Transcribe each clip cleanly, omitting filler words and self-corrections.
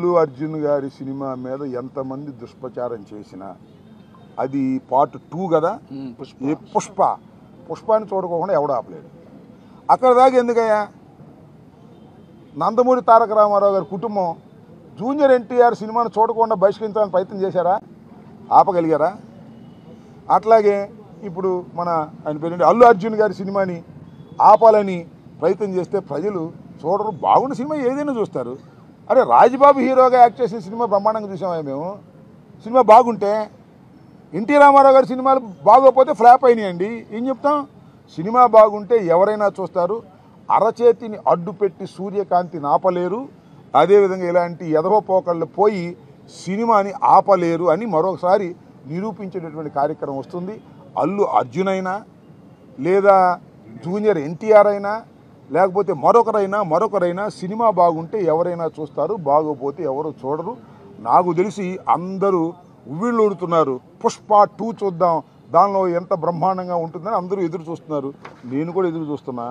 అల్లు అర్జున్ గారి సినిమా మీద ఎంతమంది దుష్ప్రచారం చేసినా అది పార్ట్ 2 కదా. పుష్పాన్ని చూడకోకుండా ఎవడు ఆపలేడు. అక్కడ దాకా ఎందుకయ్యా? నందమూరి తారక రామారావు గారి కుటుంబం జూనియర్ ఎన్టీఆర్ సినిమాను చూడకుండా బహిష్కరించాలని ప్రయత్నం చేశారా? ఆపగలిగారా? అట్లాగే ఇప్పుడు ఆయన పేరు అల్లు అర్జున్ గారి సినిమాని ఆపాలని ప్రయత్నం చేస్తే ప్రజలు చూడరు. బాగున్న సినిమా ఏదైనా చూస్తారు. అరే రాజ్బాబు హీరోగా యాక్ట్ చేసిన సినిమా బ్రహ్మాండంగా చూసామా మేము? సినిమా బాగుంటే, ఎన్టీ రామారావు గారి సినిమాలు బాగోకపోతే ఫ్లాప్ అయినాయండి. ఏం చెప్తాం? సినిమా బాగుంటే ఎవరైనా చూస్తారు. అరచేతిని అడ్డుపెట్టి సూర్యకాంతిని ఆపలేరు. అదేవిధంగా ఇలాంటి ఎదవపోకళ్ళు పోయి సినిమాని ఆపలేరు అని మరొకసారి నిరూపించేటటువంటి కార్యక్రమం వస్తుంది. అల్లు అర్జున్ అయినా లేదా జూనియర్ ఎన్టీఆర్ అయినా లేకపోతే మరొకరైనా సినిమా బాగుంటే ఎవరైనా చూస్తారు, బాగోపోతే ఎవరు చూడరు. నాకు తెలిసి అందరూ ఉవ్విళ్ళు ఊడుతున్నారు. పుష్ప 2 చూద్దాం, దానిలో ఎంత బ్రహ్మాండంగా ఉంటుందని అందరూ ఎదురు చూస్తున్నారు. నేను కూడా ఎదురు చూస్తున్నా.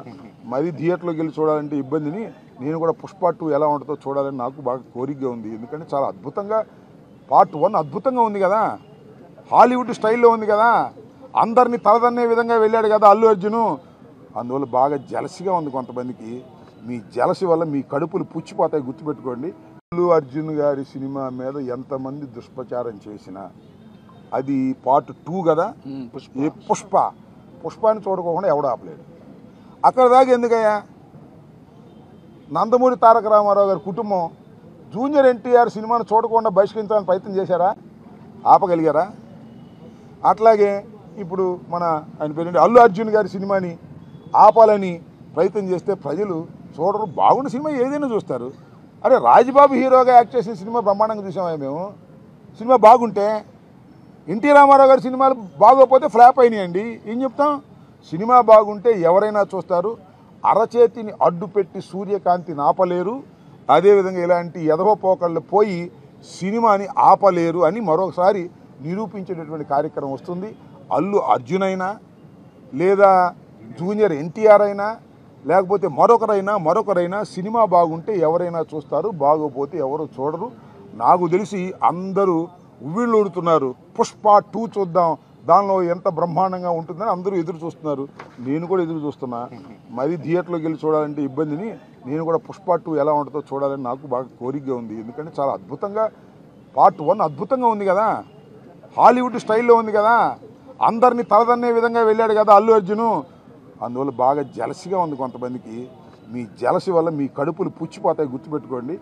మరి థియేటర్లోకి వెళ్ళి చూడాలంటే ఇబ్బందిని నేను కూడా పుష్ప 2 ఎలా ఉంటుందో చూడాలని నాకు బాగా కోరికగా ఉంది. ఎందుకంటే చాలా అద్భుతంగా పార్ట్ 1 అద్భుతంగా ఉంది కదా, హాలీవుడ్ స్టైల్లో ఉంది కదా, అందరినీ తలదన్నే విధంగా వెళ్ళాడు కదా అల్లు అర్జును. అందువల్ల బాగా జలసిగా ఉంది కొంతమందికి. మీ జలసి వల్ల మీ కడుపులు పుచ్చిపోతాయి, గుర్తుపెట్టుకోండి. అల్లు అర్జున్ గారి సినిమా మీద ఎంతమంది దుష్ప్రచారం చేసినా అది పార్ట్ 2 కదా. పుష్పాన్ని చూడకోకుండా ఎవడు ఆపలేడు. అక్కడ దాకా ఎందుకయ్యా? నందమూరి తారక రామారావు గారి కుటుంబం జూనియర్ ఎన్టీఆర్ సినిమాను చూడకుండా బహిష్కరించాలని ప్రయత్నం చేశారా? ఆపగలిగారా? అట్లాగే ఇప్పుడు ఆయన పేరు అల్లు అర్జున్ గారి సినిమాని ఆపాలని ప్రయత్నం చేస్తే ప్రజలు చూడరు. బాగున్న సినిమా ఏదైనా చూస్తారు. అరే రాజ్బాబు హీరోగా యాక్ట్ చేసిన సినిమా బ్రహ్మాండంగా చూసామా మేము? సినిమా బాగుంటే, ఎన్టీ రామారావు గారి సినిమాలు బాగోకపోతే ఫ్లాప్ అయినాయండి. ఏం చెప్తాం? సినిమా బాగుంటే ఎవరైనా చూస్తారు. అరచేతిని అడ్డుపెట్టి సూర్యకాంతిని ఆపలేరు. అదేవిధంగా ఇలాంటి ఎదవపోకళ్ళు పోయి సినిమాని ఆపలేరు అని మరొకసారి నిరూపించేటటువంటి కార్యక్రమం వస్తుంది. అల్లు అర్జున్ అయినా లేదా జూనియర్ ఎన్టీఆర్ అయినా లేకపోతే మరొకరైనా సినిమా బాగుంటే ఎవరైనా చూస్తారు, బాగోపోతే ఎవరు చూడరు. నాకు తెలిసి అందరూ ఉవ్విళ్ళు ఊడుతున్నారు. పుష్ప 2 చూద్దాం, దానిలో ఎంత బ్రహ్మాండంగా ఉంటుందని అందరూ ఎదురు చూస్తున్నారు. నేను కూడా ఎదురు చూస్తున్నా. మరి థియేటర్లోకి వెళ్ళి చూడాలంటే ఇబ్బందిని నేను కూడా పుష్ప 2 ఎలా ఉంటుందో చూడాలని నాకు బాగా కోరికగా ఉంది. ఎందుకంటే చాలా అద్భుతంగా పార్ట్ 1 అద్భుతంగా ఉంది కదా, హాలీవుడ్ స్టైల్లో ఉంది కదా, అందరినీ తలదన్నే విధంగా వెళ్ళాడు కదా అల్లు అర్జును. అందువల్ల బాగా జలసిగా ఉంది కొంతమందికి. మీ జలసి వల్ల మీ కడుపులు పుచ్చిపోతాయి, గుర్తుపెట్టుకోండి.